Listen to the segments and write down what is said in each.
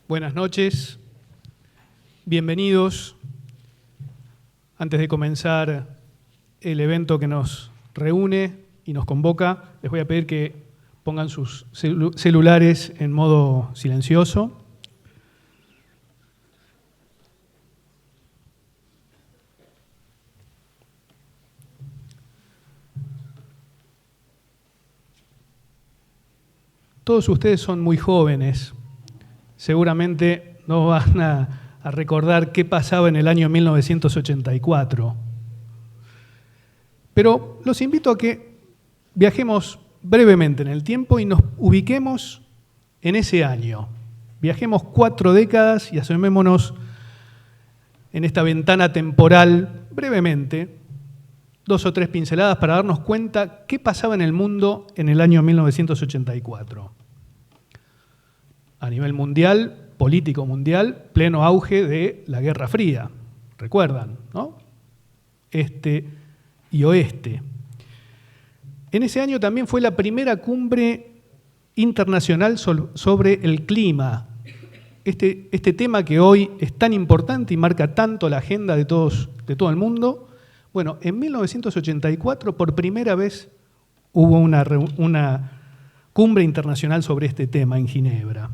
Buenas noches, bienvenidos. Antes de comenzar el evento que nos reúne y nos convoca, les voy a pedir que pongan sus celulares en modo silencioso. Todos ustedes son muy jóvenes. Seguramente no van a recordar qué pasaba en el año 1984. Pero los invito a que viajemos brevemente en el tiempo y nos ubiquemos en ese año. Viajemos 4 décadas y asomémonos en esta ventana temporal brevemente, 2 o 3 pinceladas para darnos cuenta qué pasaba en el mundo en el año 1984. A nivel mundial, político mundial, pleno auge de la Guerra Fría. ¿Recuerdan, no? Este y oeste. En ese año también fue la primera cumbre internacional sobre el clima. Este tema que hoy es tan importante y marca tanto la agenda de todo el mundo. Bueno, en 1984 por primera vez hubo una cumbre internacional sobre este tema en Ginebra.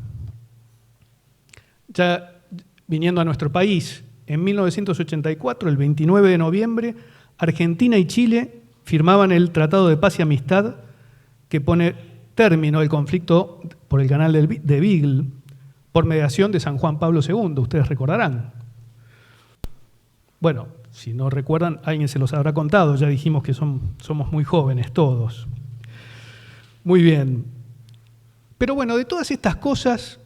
Ya viniendo a nuestro país, en 1984, el 29 de noviembre, Argentina y Chile firmaban el Tratado de Paz y Amistad que pone término al conflicto por el canal de Beagle por mediación de San Juan Pablo II, ustedes recordarán. Bueno, si no recuerdan, alguien se los habrá contado, ya dijimos que somos muy jóvenes todos. Muy bien. Pero bueno, de todas estas cosas,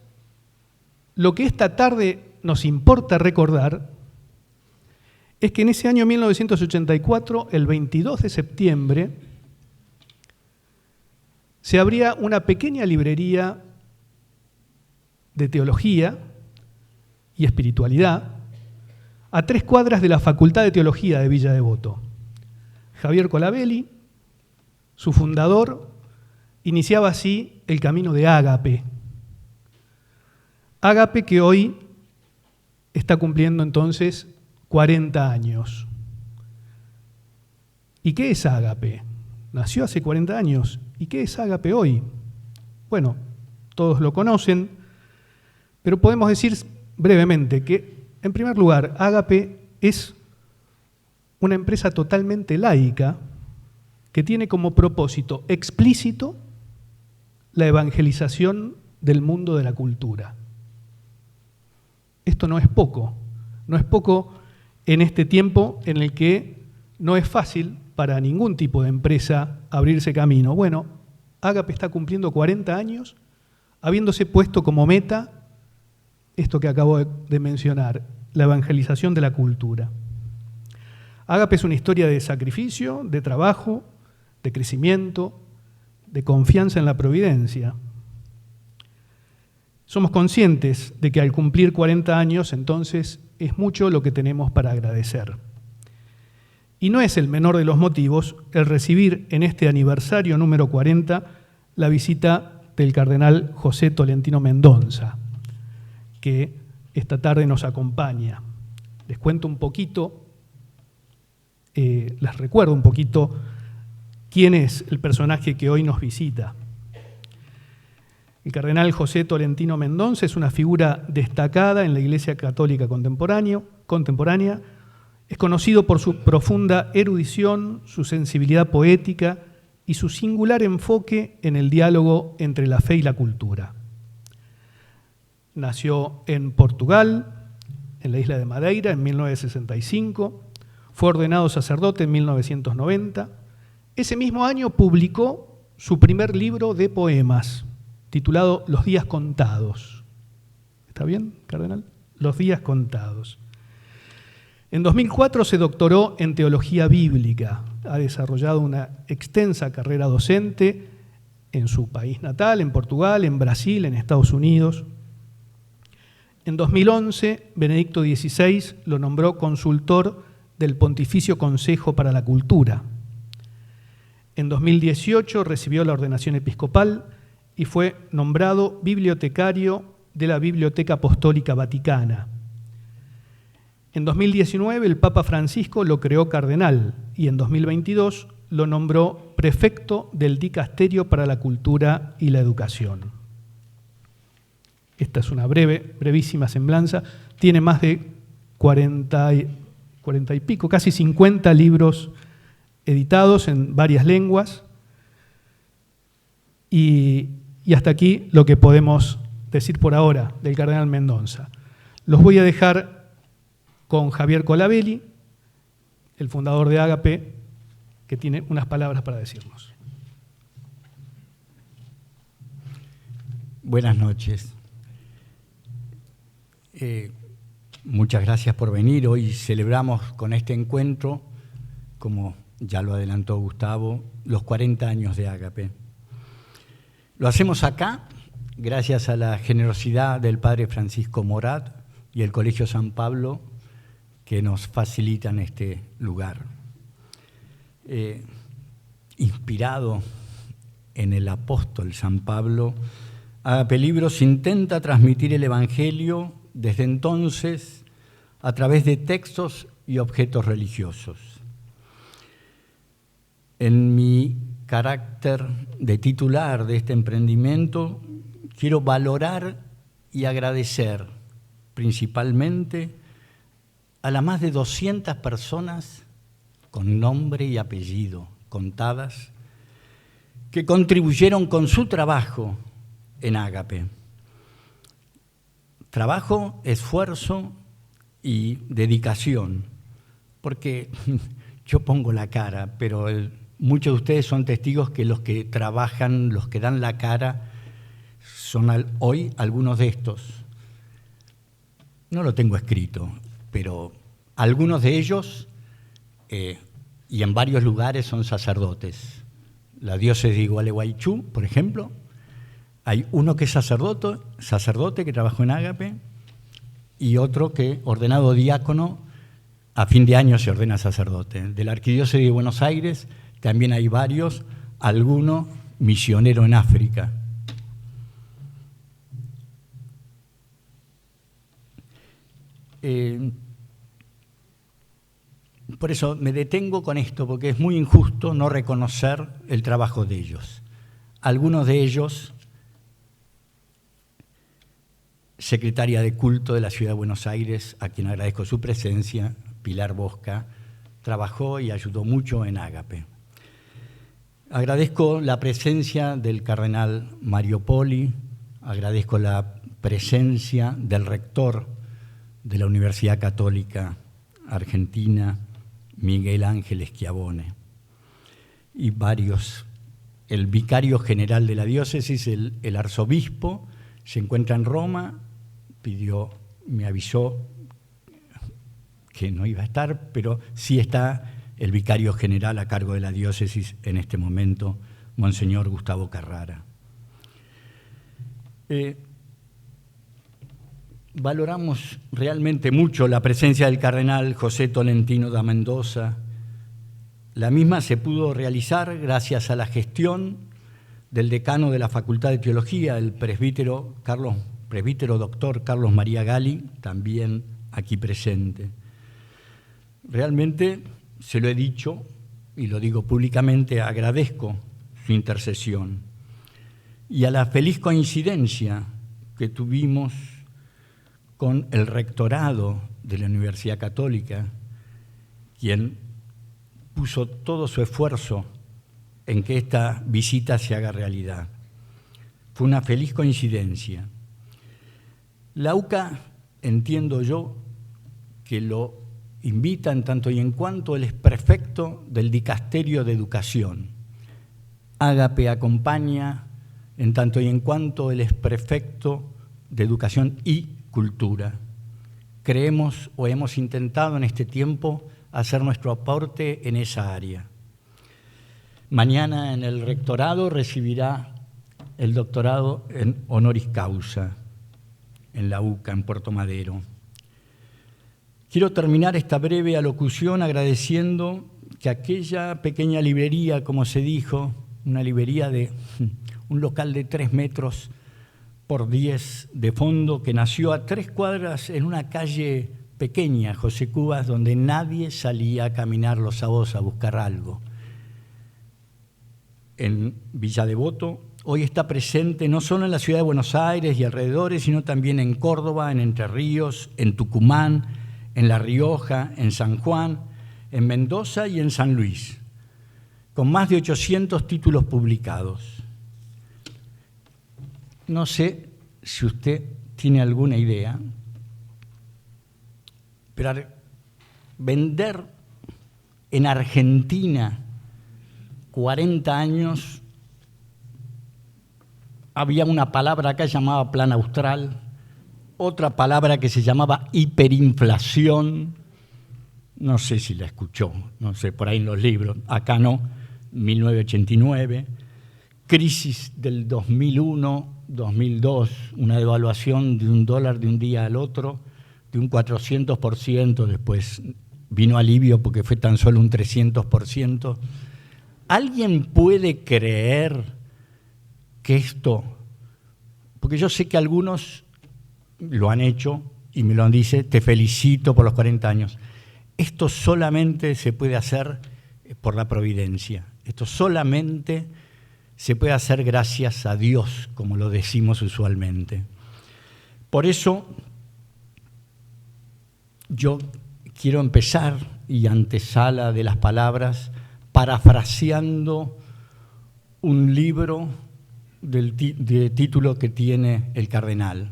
lo que esta tarde nos importa recordar es que en ese año 1984, el 22 de septiembre, se abría una pequeña librería de teología y espiritualidad a 3 cuadras de la Facultad de Teología de Villa Devoto. Javier Colabelli, su fundador, iniciaba así el camino de Ágape. Ágape que hoy está cumpliendo entonces 40 años. ¿Y qué es Ágape? Nació hace 40 años. ¿Y qué es Ágape hoy? Bueno, todos lo conocen, pero podemos decir brevemente que, en primer lugar, Ágape es una empresa totalmente laica que tiene como propósito explícito la evangelización del mundo de la cultura. Esto no es poco en este tiempo en el que no es fácil para ningún tipo de empresa abrirse camino. Bueno, Ágape está cumpliendo 40 años, habiéndose puesto como meta esto que acabo de mencionar, la evangelización de la cultura. Ágape es una historia de sacrificio, de trabajo, de crecimiento, de confianza en la providencia. Somos conscientes de que al cumplir 40 años, entonces, es mucho lo que tenemos para agradecer. Y no es el menor de los motivos el recibir en este aniversario número 40 la visita del cardenal José Tolentino Mendonça, que esta tarde nos acompaña. Les cuento un poquito, les recuerdo un poquito quién es el personaje que hoy nos visita. El cardenal José Tolentino Mendonça es una figura destacada en la Iglesia Católica contemporánea. Es conocido por su profunda erudición, su sensibilidad poética y su singular enfoque en el diálogo entre la fe y la cultura. Nació en Portugal, en la isla de Madeira, en 1965. Fue ordenado sacerdote en 1990. Ese mismo año publicó su primer libro de poemas, titulado Los días contados. ¿Está bien, cardenal? Los días contados. En 2004 se doctoró en teología bíblica. Ha desarrollado una extensa carrera docente en su país natal, en Portugal, en Brasil, en Estados Unidos. En 2011, Benedicto XVI lo nombró consultor del Pontificio Consejo para la Cultura. En 2018 recibió la ordenación episcopal y fue nombrado bibliotecario de la Biblioteca Apostólica Vaticana. En 2019 el Papa Francisco lo creó cardenal y en 2022 lo nombró prefecto del Dicasterio para la Cultura y la Educación. Esta es una brevísima semblanza. Tiene más de 40 y pico, casi 50 libros editados en varias lenguas. Y hasta aquí lo que podemos decir por ahora del cardenal Mendonça. Los voy a dejar con Javier Colabelli, el fundador de Ágape, que tiene unas palabras para decirnos. Buenas noches. Muchas gracias por venir. Hoy celebramos con este encuentro, como ya lo adelantó Gustavo, los 40 años de Ágape. Lo hacemos acá gracias a la generosidad del Padre Francisco Morat y el Colegio San Pablo, que nos facilitan este lugar. Inspirado en el apóstol San Pablo, Ágape Libros intenta transmitir el Evangelio desde entonces a través de textos y objetos religiosos. En mi carácter de titular de este emprendimiento, quiero valorar y agradecer principalmente a las más de 200 personas con nombre y apellido contadas que contribuyeron con su trabajo en Ágape. Trabajo, esfuerzo y dedicación, porque yo pongo la cara, pero muchos de ustedes son testigos que los que trabajan, los que dan la cara, son hoy algunos de estos. No lo tengo escrito, pero algunos de ellos, y en varios lugares, son sacerdotes. La diócesis de Gualeguaychú, por ejemplo, hay uno que es sacerdote que trabajó en Ágape, y otro que, ordenado diácono, a fin de año se ordena sacerdote. De la Arquidiócesis de Buenos Aires también hay varios, alguno misionero en África. Por eso me detengo con esto, porque es muy injusto no reconocer el trabajo de ellos. Algunos de ellos, secretaria de culto de la Ciudad de Buenos Aires, a quien agradezco su presencia, Pilar Bosca, trabajó y ayudó mucho en Ágape. Agradezco la presencia del cardenal Mario Poli, agradezco la presencia del rector de la Universidad Católica Argentina, Miguel Ángel Schiavone, y varios. El vicario general de la diócesis, el arzobispo, se encuentra en Roma, me avisó que no iba a estar, pero sí está el vicario general a cargo de la diócesis en este momento, Monseñor Gustavo Carrara. Valoramos realmente mucho la presencia del cardenal José Tolentino da Mendoza. La misma se pudo realizar gracias a la gestión del decano de la Facultad de Teología, el presbítero doctor Carlos María Gali, también aquí presente. Realmente, se lo he dicho y lo digo públicamente, agradezco su intercesión y a la feliz coincidencia que tuvimos con el rectorado de la Universidad Católica, quien puso todo su esfuerzo en que esta visita se haga realidad. Fue una feliz coincidencia. La UCA, entiendo yo, que lo invita en tanto y en cuanto él es prefecto del Dicasterio de Educación. Ágape acompaña en tanto y en cuanto él es prefecto de Educación y Cultura. Creemos o hemos intentado en este tiempo hacer nuestro aporte en esa área. Mañana en el rectorado recibirá el doctorado en honoris causa en la UCA, en Puerto Madero. Quiero terminar esta breve alocución agradeciendo que aquella pequeña librería, como se dijo, una librería de un local de 3 metros por 10 de fondo, que nació a 3 cuadras en una calle pequeña, José Cubas, donde nadie salía a caminar los sábados a buscar algo. En Villa Devoto, hoy está presente no solo en la ciudad de Buenos Aires y alrededores, sino también en Córdoba, en Entre Ríos, en Tucumán, en La Rioja, en San Juan, en Mendoza y en San Luis, con más de 800 títulos publicados. No sé si usted tiene alguna idea, pero vender en Argentina 40 años, había una palabra acá llamada Plan Austral, otra palabra que se llamaba hiperinflación, no sé si la escuchó, no sé, por ahí en los libros, acá no, 1989, crisis del 2001, 2002, una devaluación de $1 de un día al otro, de un 400%, después vino alivio porque fue tan solo un 300%. ¿Alguien puede creer que esto, porque yo sé que algunos lo han hecho y me lo dicen, te felicito por los 40 años, esto solamente se puede hacer por la providencia, esto solamente se puede hacer gracias a Dios, como lo decimos usualmente. Por eso yo quiero empezar, y antesala de las palabras, parafraseando un libro de título que tiene el cardenal,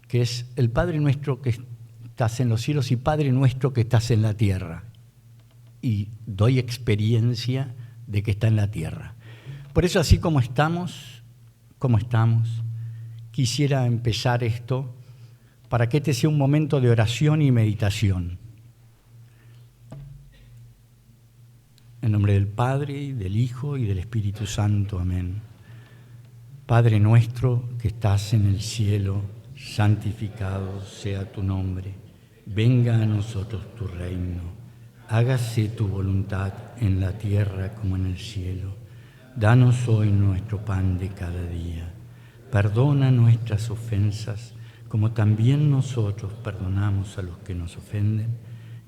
que es el Padre Nuestro que estás en los cielos y Padre Nuestro que estás en la tierra. Y doy experiencia de que está en la tierra. Por eso, así como estamos, quisiera empezar esto para que este sea un momento de oración y meditación. En nombre del Padre, y del Hijo, y del Espíritu Santo. Amén. Padre nuestro que estás en el cielo, santificado sea tu nombre. Venga a nosotros tu reino. Hágase tu voluntad en la tierra como en el cielo. Danos hoy nuestro pan de cada día. Perdona nuestras ofensas, como también nosotros perdonamos a los que nos ofenden.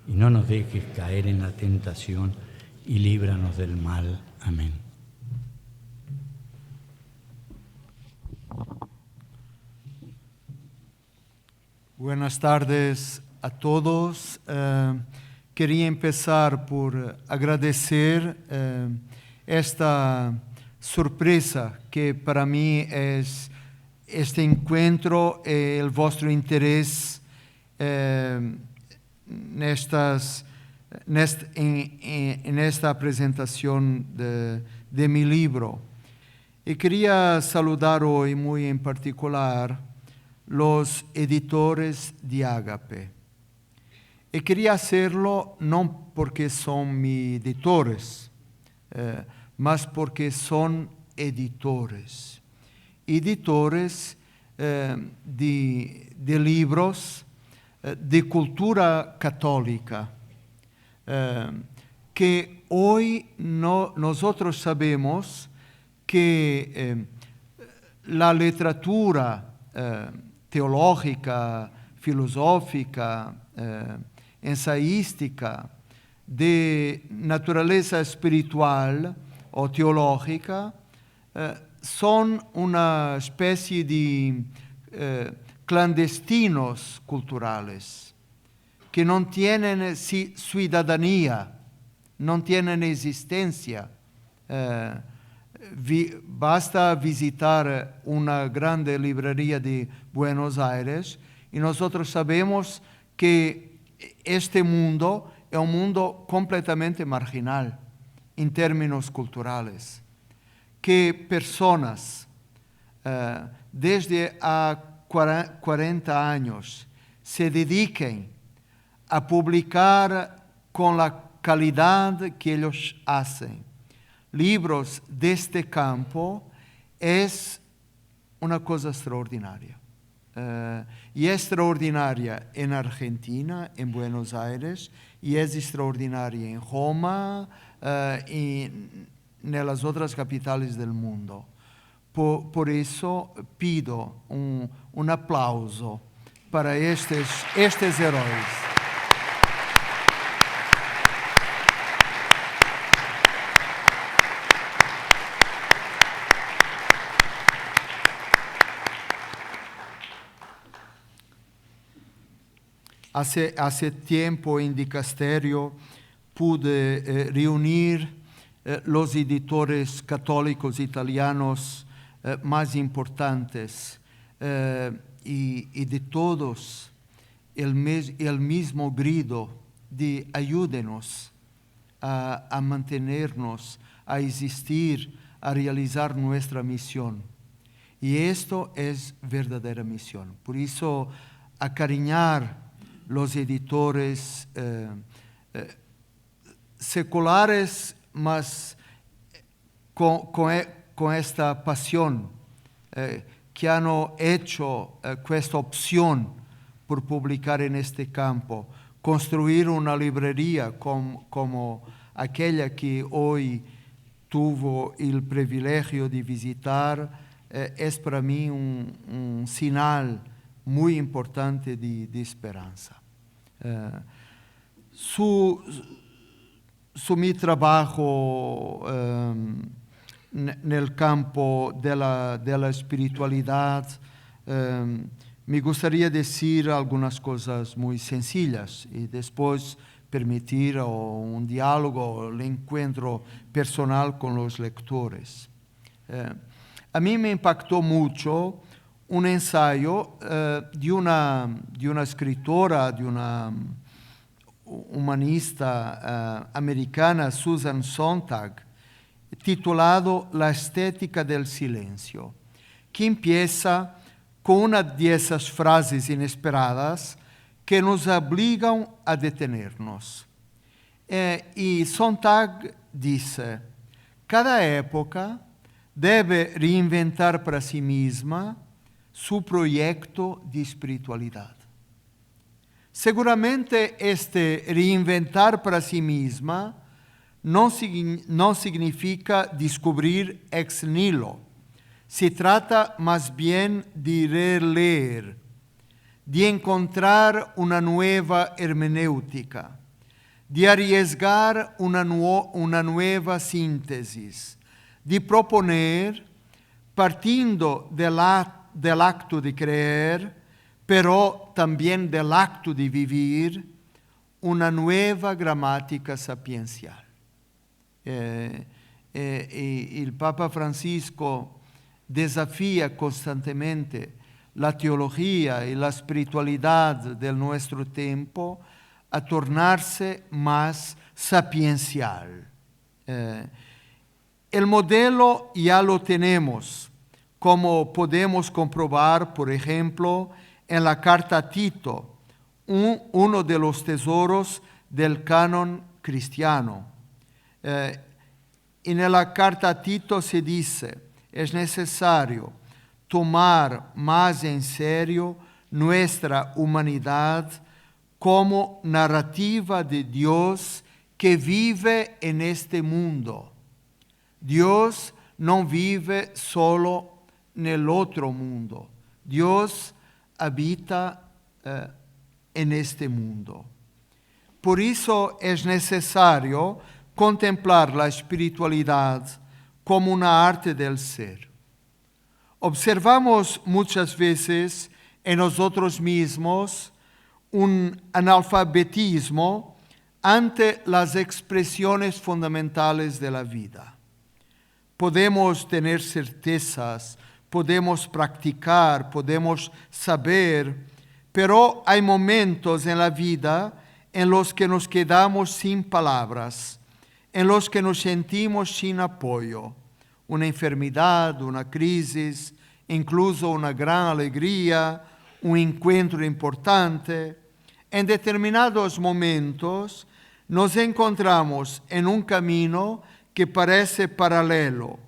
Y no nos dejes caer en la tentación, y líbranos del mal. Amén. Buenas tardes a todos. Quería empezar por agradecer esta sorpresa que para mí es este encuentro, el vuestro interés en esta presentación de mi libro. Y quería saludar hoy muy en particular los editores de Ágape. Y quería hacerlo no porque son mis editores, mas porque son editores. Editores de libros de cultura católica, que hoy nosotros sabemos que la literatura teológica, filosófica, ensaística, de naturaleza espiritual o teológica, son una especie de clandestinos culturales que no tienen ciudadanía, no tienen existencia. Basta visitar una grande librería de Buenos Aires y nosotros sabemos que este mundo es un mundo completamente marginal en términos culturales, que personas desde a 40 años se dediquen a publicar con la calidad que ellos hacen libros de este campo es una cosa extraordinaria. Y es extraordinaria en Argentina, en Buenos Aires, y es extraordinaria en Roma y en las otras capitales del mundo. Por eso pido un aplauso para estes heróis. Hace tiempo en Dicasterio pude reunir los editores católicos italianos más importantes y de todos el mismo grito de ayúdenos a mantenernos, a existir, a realizar nuestra misión. Y esto es verdadera misión. Por eso acariñar los editores seculares, mas con esta pasión que han hecho esta opción por publicar en este campo, construir una librería como aquella que hoy tuvo el privilegio de visitar, es para mí un señal muy importante de esperanza. Mi trabajo en el campo de la espiritualidad, me gustaría decir algunas cosas muy sencillas y después permitir un diálogo, el encuentro personal con los lectores. A mí me impactó mucho un ensayo de una escritora, de una humanista americana, Susan Sontag, titulado La estética del silencio, que empieza con una de esas frases inesperadas que nos obligan a detenernos. Y Sontag dice: cada época debe reinventar para sí misma su proyecto de espiritualidad. Seguramente este reinventar para sí misma no significa descubrir ex nihilo. Se trata más bien de releer, de encontrar una nueva hermenéutica, de arriesgar una nueva síntesis, de proponer, partiendo del acto de creer, pero también del acto de vivir, una nueva gramática sapiencial. El Papa Francisco desafía constantemente la teología y la espiritualidad de nuestro tiempo a tornarse más sapiencial. El modelo ya lo tenemos, como podemos comprobar, por ejemplo, en la carta a Tito, uno de los tesoros del canon cristiano. En la carta a Tito se dice: es necesario tomar más en serio nuestra humanidad como narrativa de Dios que vive en este mundo. Dios no vive solo en el otro mundo. Dios habita en este mundo. Por eso es necesario contemplar la espiritualidad como una arte del ser. Observamos muchas veces en nosotros mismos un analfabetismo ante las expresiones fundamentales de la vida. Podemos tener certezas, podemos practicar, podemos saber, pero hay momentos en la vida en los que nos quedamos sin palabras, en los que nos sentimos sin apoyo. Una enfermedad, una crisis, incluso una gran alegría, un encuentro importante. En determinados momentos nos encontramos en un camino que parece paralelo,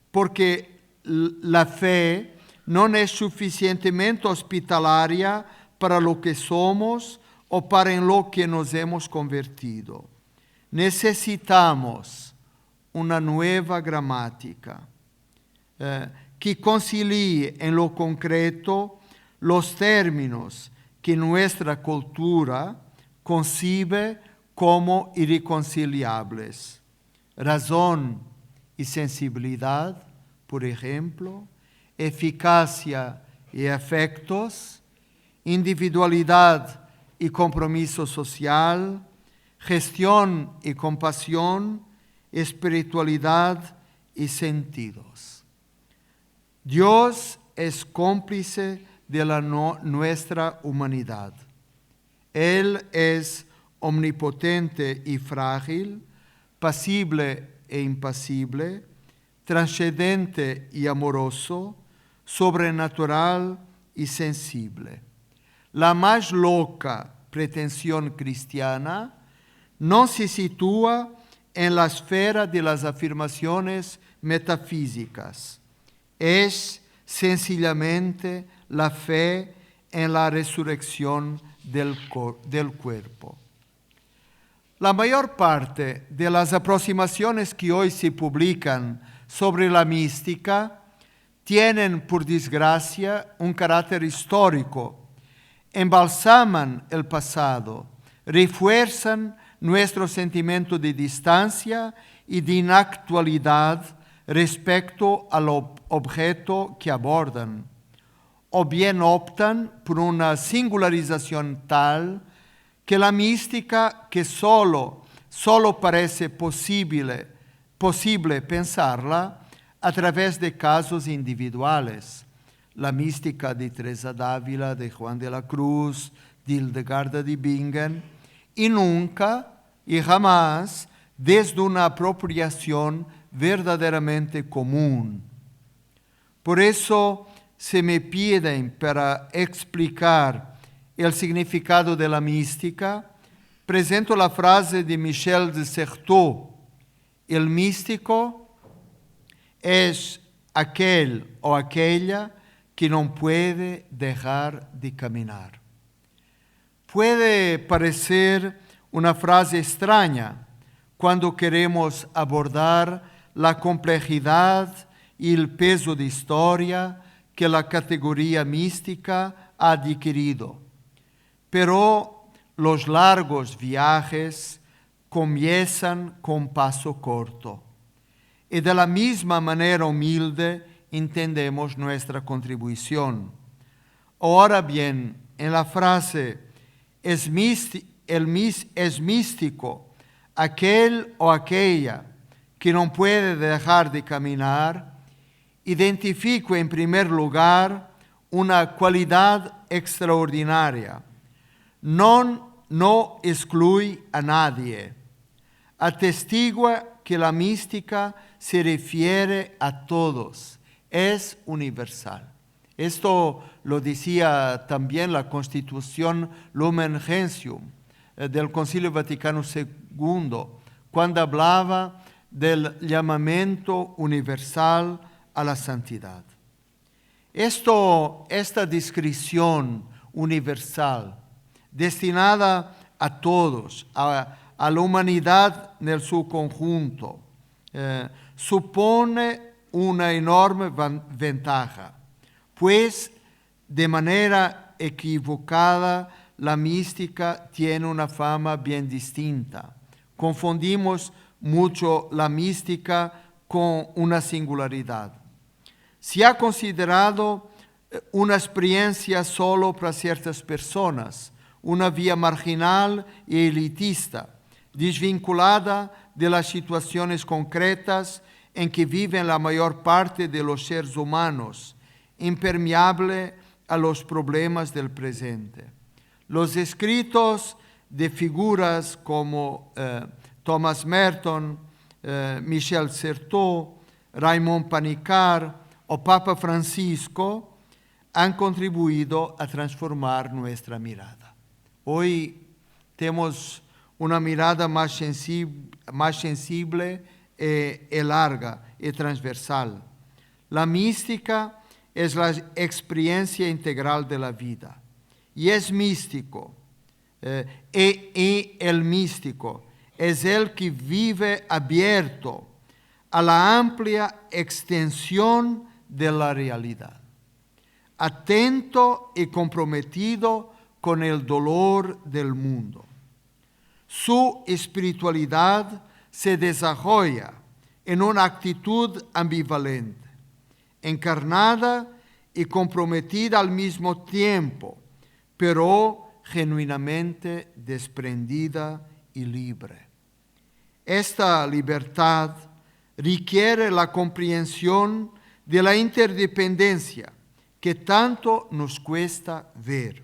porque la fe no es suficientemente hospitalaria para lo que somos o para en lo que nos hemos convertido. Necesitamos una nueva gramática que concilie en lo concreto los términos que nuestra cultura concibe como irreconciliables. Razón y sensibilidad, por ejemplo, eficacia y efectos, individualidad y compromiso social, gestión y compasión, espiritualidad y sentidos. Dios es cómplice de nuestra humanidad. Él es omnipotente y frágil, pasible e impasible, trascendente y amoroso, sobrenatural y sensible. La más loca pretensión cristiana no se sitúa en la esfera de las afirmaciones metafísicas. Es sencillamente la fe en la resurrección del cuerpo. La mayor parte de las aproximaciones que hoy se publican sobre la mística tienen, por desgracia, un carácter histórico, embalsaman el pasado, refuerzan nuestro sentimiento de distancia y de inactualidad respecto al objeto que abordan, o bien optan por una singularización tal que la mística, que solo parece posible pensarla a través de casos individuales. La mística de Teresa d'Ávila, de Juan de la Cruz, de Hildegarda de Bingen, y nunca y jamás desde una apropiación verdaderamente común. Por eso se me piden, para explicar el significado de la mística, presento la frase de Michel de Certeau: el místico es aquel o aquella que no puede dejar de caminar. Puede parecer una frase extraña cuando queremos abordar la complejidad y el peso de historia que la categoría mística ha adquirido. Pero los largos viajes comienzan con paso corto. Y de la misma manera humilde entendemos nuestra contribución. Ahora bien, en la frase es místico aquel o aquella que no puede dejar de caminar, identifico en primer lugar una cualidad extraordinaria. No excluye a nadie. Atestigua que la mística se refiere a todos, es universal. Esto lo decía también la Constitución Lumen Gentium del Concilio Vaticano II, cuando hablaba del llamamiento universal a la santidad. Esta descripción universal, destinada a todos, a la humanidad en su conjunto, supone una enorme ventaja, pues de manera equivocada la mística tiene una fama bien distinta. Confundimos mucho la mística con una singularidad. Se ha considerado una experiencia solo para ciertas personas, una vía marginal y elitista, desvinculada de las situaciones concretas en que viven la mayor parte de los seres humanos, impermeable a los problemas del presente. Los escritos de figuras como Thomas Merton, Michel Certeau, Raymond Panikkar o Papa Francisco han contribuido a transformar nuestra mirada. Hoy tenemos una mirada más sensible y larga y transversal. La mística es la experiencia integral de la vida y es místico. Y el místico es el que vive abierto a la amplia extensión de la realidad, atento y comprometido con el dolor del mundo. Su espiritualidad se desarrolla en una actitud ambivalente, encarnada y comprometida al mismo tiempo, pero genuinamente desprendida y libre. Esta libertad requiere la comprensión de la interdependencia que tanto nos cuesta ver,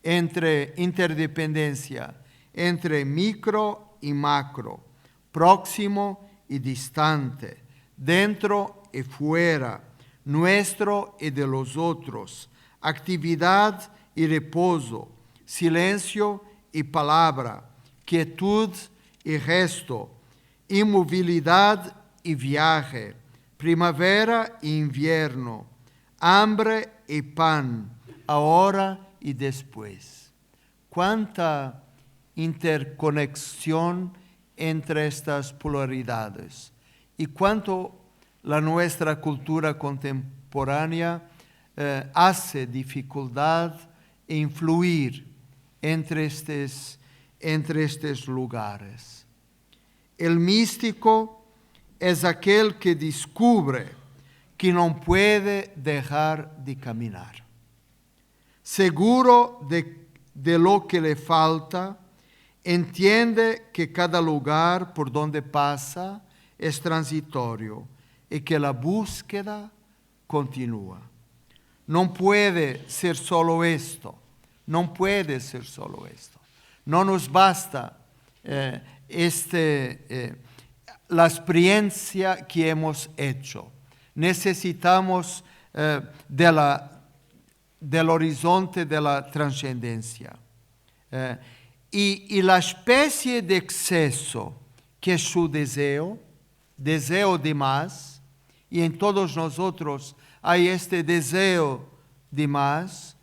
interdependencia entre micro y macro, próximo y distante, dentro y fuera, nuestro y de los otros, actividad y reposo, silencio y palabra, quietud y gesto, inmovilidad y viaje, primavera e invierno, hambre y pan, ahora y después. Cuánta interconexión entre estas polaridades y cuánto la nuestra cultura contemporánea hace dificultad influir entre estos lugares. El místico es aquel que descubre que no puede dejar de caminar. Seguro de lo que le falta, entiende que cada lugar por donde pasa es transitorio y que la búsqueda continúa. No puede ser solo esto, no puede ser solo esto. No nos basta la experiencia que hemos hecho. Necesitamos del horizonte de la trascendencia. Y la especie de exceso que es su deseo de más, y en todos nosotros hay este deseo de más,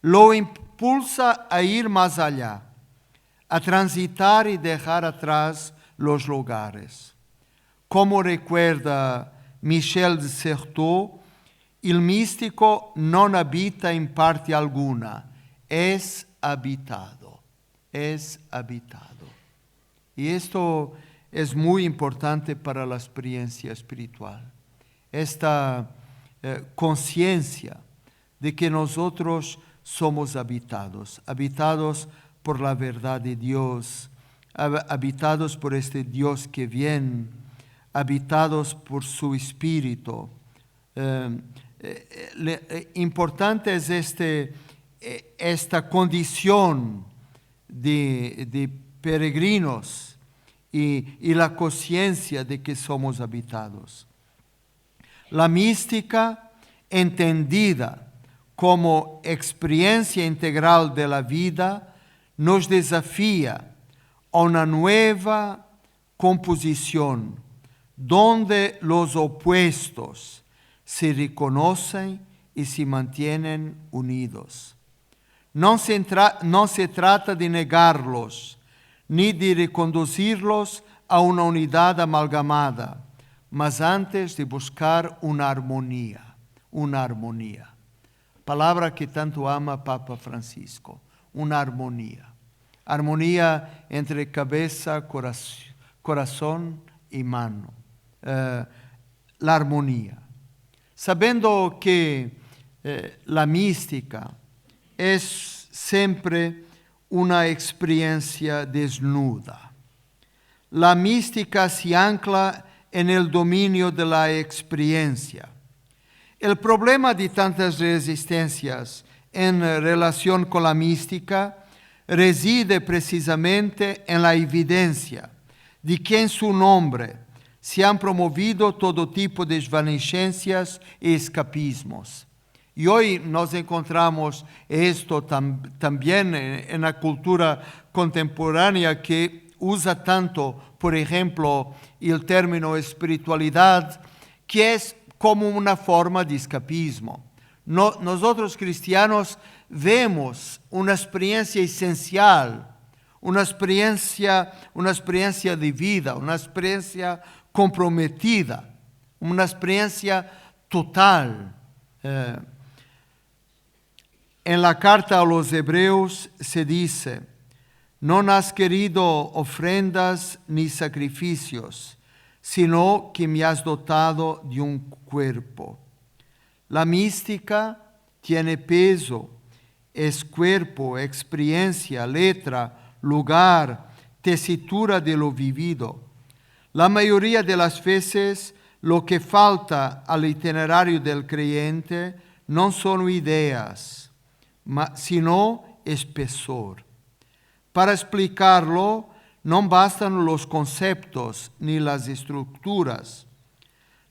lo impulsa a ir más allá, a transitar y dejar atrás los lugares. Como recuerda Michel de Certeau, el místico no habita en parte alguna, es habitado. Es habitado. Y esto es muy importante para la experiencia espiritual. Esta conciencia de que nosotros somos habitados por la verdad de Dios, habitados por este Dios que viene, habitados por su Espíritu. Importante es esta condición de peregrinos y la conciencia de que somos habitados. La mística, entendida como experiencia integral de la vida, nos desafía a una nueva composición donde los opuestos se reconocen y se mantienen unidos. No se trata de negarlos, ni de reconducirlos a una unidad amalgamada, mas antes de buscar una armonía. Palabra que tanto ama Papa Francisco, una armonía. Armonía entre cabeza, corazón y mano. La armonía. Sabiendo que la mística es siempre una experiencia desnuda. La mística se ancla en el dominio de la experiencia. El problema de tantas resistencias en relación con la mística reside precisamente en la evidencia de que en su nombre se han promovido todo tipo de desvanecencias y escapismos. Y hoy nos encontramos esto también en la cultura contemporánea que usa tanto, por ejemplo, el término espiritualidad, que es como una forma de escapismo. Nosotros cristianos vemos una experiencia esencial, una experiencia de vida, una experiencia comprometida, una experiencia total. En la carta a los Hebreos se dice: no has querido ofrendas ni sacrificios, sino que me has dotado de un cuerpo. La mística tiene peso, es cuerpo, experiencia, letra, lugar, tesitura de lo vivido. La mayoría de las veces lo que falta al itinerario del creyente no son ideas, sino espesor. Para explicarlo, no bastan los conceptos ni las estructuras.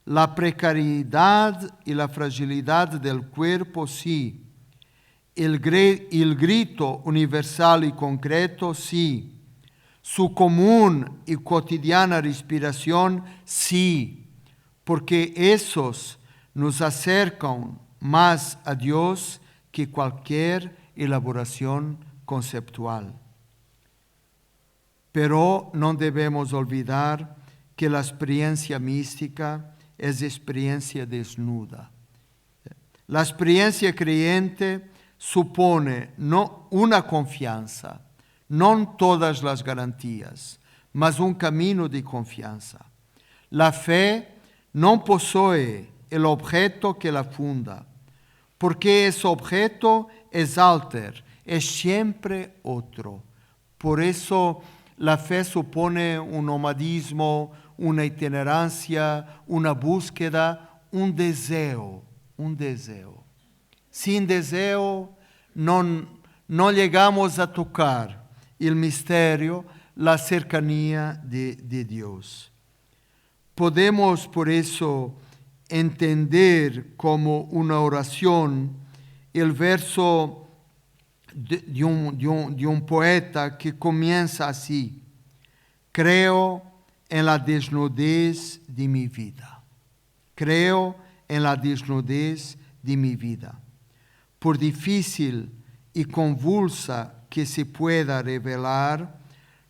La precariedad y la fragilidad del cuerpo, sí. El grito universal y concreto, sí. Su común y cotidiana respiración, sí. Porque esos nos acercan más a Dios que cualquier elaboración conceptual. Pero no debemos olvidar que la experiencia mística es experiencia desnuda. La experiencia creyente supone no una confianza, no todas las garantías, mas un camino de confianza. La fe no posee el objeto que la funda, porque ese objeto es alter, es siempre otro. Por eso la fe supone un nomadismo, una itinerancia, una búsqueda, un deseo. Sin deseo no llegamos a tocar el misterio, la cercanía de Dios. Podemos por eso entender como una oración el verso de un poeta que comienza así: creo en la desnudez de mi vida. Creo en la desnudez de mi vida. Por difícil y convulsa que se pueda revelar,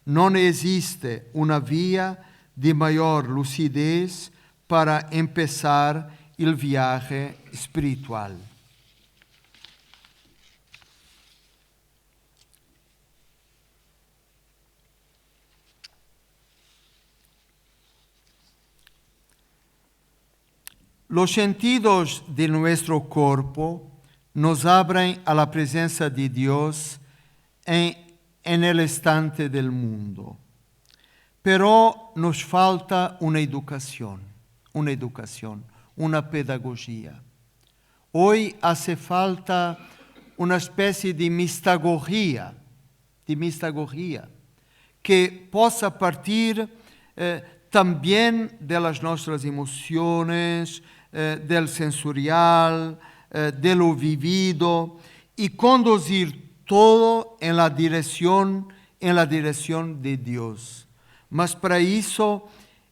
no existe una vía de mayor lucidez para empezar el viaje espiritual. Los sentidos de nuestro cuerpo nos abren a la presencia de Dios en el instante del mundo. Pero nos falta una educación, una pedagogía. Hoy hace falta una especie de mistagogía, que possa partir también de las nuestras emociones, del sensorial, de lo vivido, y conducir todo en la dirección de Dios. Mas para eso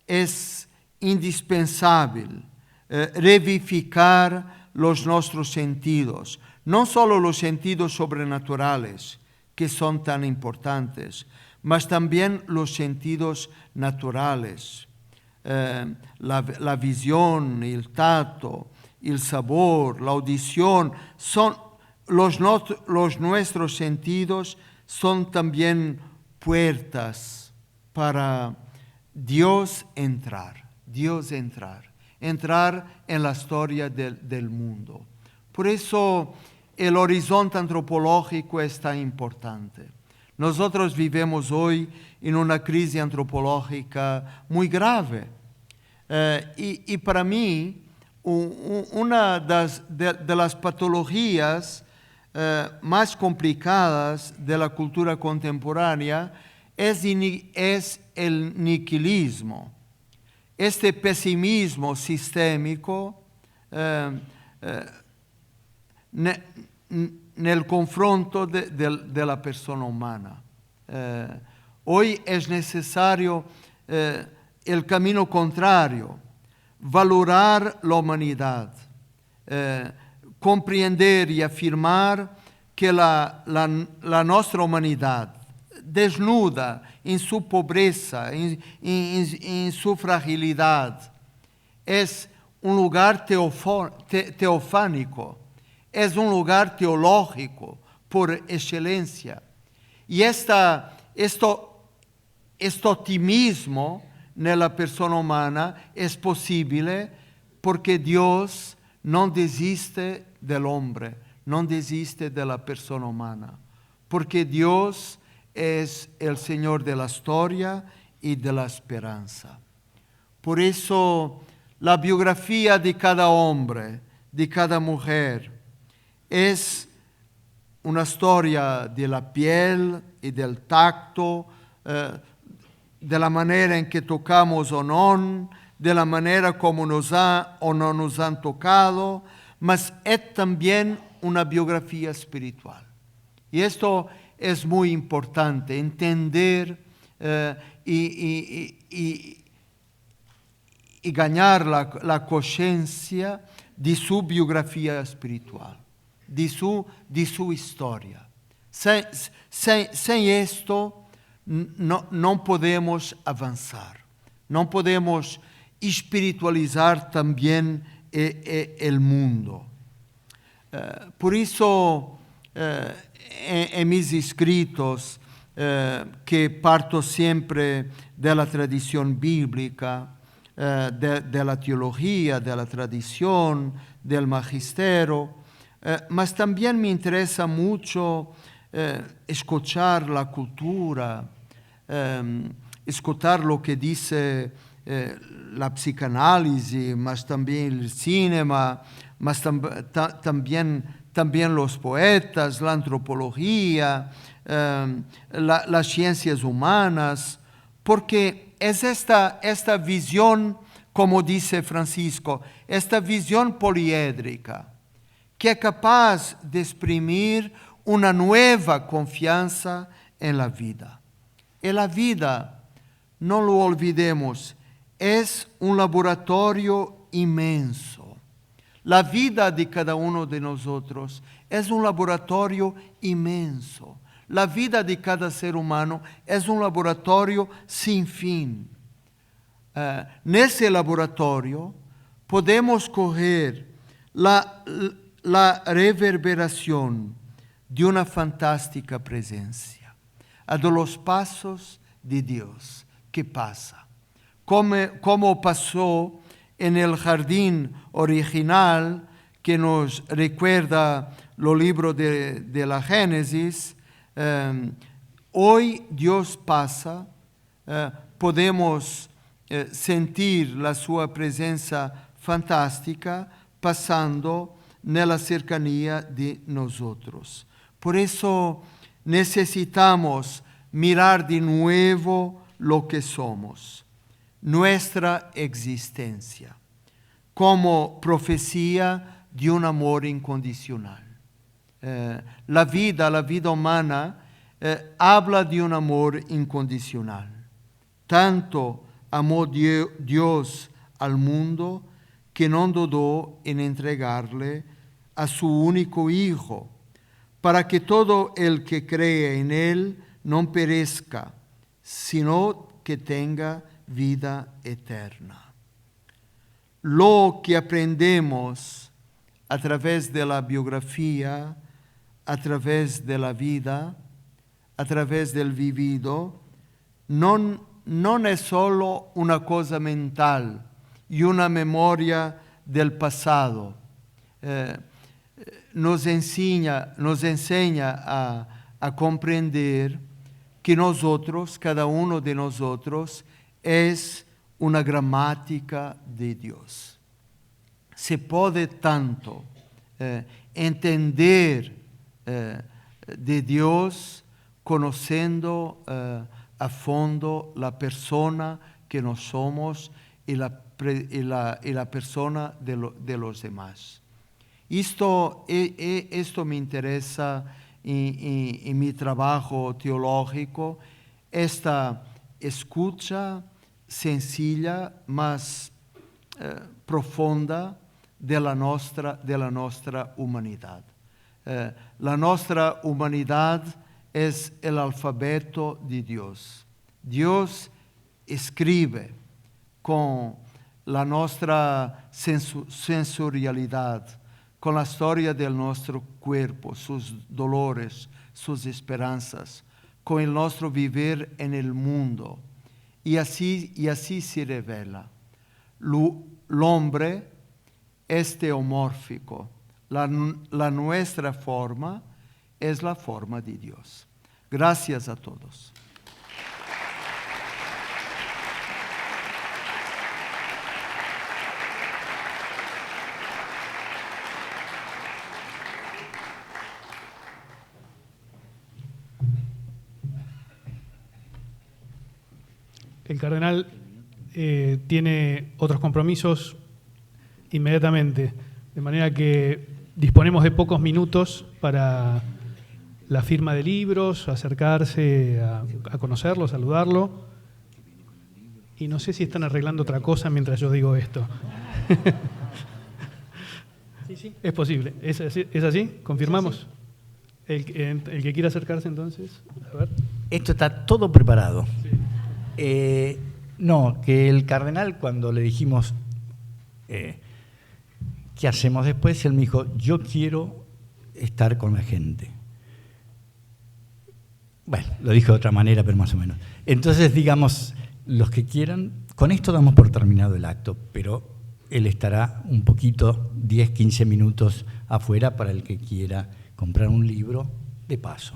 es indispensable revivificar los nuestros sentidos, no solo los sentidos sobrenaturales, que son tan importantes, mas también los sentidos naturales, la visión, el tacto, el sabor, la audición, son nuestros sentidos son también puertas para Dios entrar en la historia del mundo. Por eso el horizonte antropológico es tan importante. Nosotros vivimos hoy en una crisis antropológica muy grave. Y para mí, una de las patologías más complicadas de la cultura contemporánea es el nihilismo. Este pesimismo sistémico nel confronto de la persona humana. Hoy es necesario el camino contrario, valorar la humanidad, comprender y afirmar que la nuestra humanidad, desnuda en su pobreza, en su fragilidad, es un lugar teofánico, es un lugar teológico por excelencia. Y este optimismo nella persona umana è possibile perché Dio non desiste dell'uomo, non desiste della persona umana, perché Dio è il Signore della storia e della speranza. Por eso la biografía de cada hombre, de cada mujer, es una historia de la piel y del tacto, de la manera en que tocamos o no, de la manera como nos han o no nos han tocado, mas es también una biografía espiritual. Y esto es muy importante, entender y ganar la conciencia de su biografía espiritual, de su historia. Sin esto no podemos avanzar, no podemos espiritualizar también el mundo. Por eso, en mis escritos, que parto siempre de la tradición bíblica, de la teología, de la tradición, del magisterio, mas también me interesa mucho escuchar la cultura, escuchar lo que dice la psicanálisis, mas también el cinema, mas también los poetas, la antropología, las ciencias humanas, porque es esta visión, como dice Francisco, esta visión poliédrica, que es capaz de exprimir una nueva confianza en la vida. Y la vida, no lo olvidemos, es un laboratorio inmenso. La vida de cada uno de nosotros es un laboratorio inmenso. La vida de cada ser humano es un laboratorio sin fin. En ese laboratorio podemos coger la reverberación de una fantástica presencia, de los pasos de Dios que pasa. Como pasó en el jardín original que nos recuerda los libros de la Génesis. Hoy Dios pasa, podemos sentir la sua presencia fantástica pasando nella cercanía de nosotros. Por eso necesitamos mirar de nuevo lo que somos, nuestra existencia, como profecía de un amor incondicional. La vida humana habla de un amor incondicional. Tanto amó Dios al mundo que no dudó en entregarle a su único Hijo, para que todo el que cree en Él no perezca, sino que tenga vida eterna. Lo que aprendemos a través de la biografía, a través de la vida, a través del vivido, no es solo una cosa mental y una memoria del pasado. Nos enseña a comprender que nosotros, cada uno de nosotros, es una gramática de Dios. Se puede tanto entender de Dios conociendo a fondo la persona que nos somos y la persona de los demás. Esto me interesa en mi trabajo teológico, esta escucha sencilla, más profunda de la nostra humanidad. La nuestra humanidad es el alfabeto de Dios. Dios escribe con la nostra sensorialidad, con la historia del nuestro cuerpo, sus dolores, sus esperanzas, con el nuestro vivir en el mundo. Y así se revela. El hombre es teomórfico. La nuestra forma es la forma de Dios. Gracias a todos. El cardenal tiene otros compromisos inmediatamente, de manera que disponemos de pocos minutos para la firma de libros, acercarse a conocerlo, saludarlo. Y no sé si están arreglando otra cosa mientras yo digo esto. Sí. Es posible. ¿Es así? ¿Confirmamos? El que quiera acercarse entonces, a ver. Esto está todo preparado. Sí. No, que el cardenal, cuando le dijimos ¿qué hacemos después? Él me dijo, yo quiero estar con la gente. Bueno, lo dijo de otra manera, pero más o menos. Entonces, digamos, los que quieran, con esto damos por terminado el acto, pero él estará un poquito, 10, 15 minutos afuera para el que quiera comprar un libro de paso.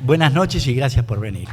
Buenas noches y gracias por venir.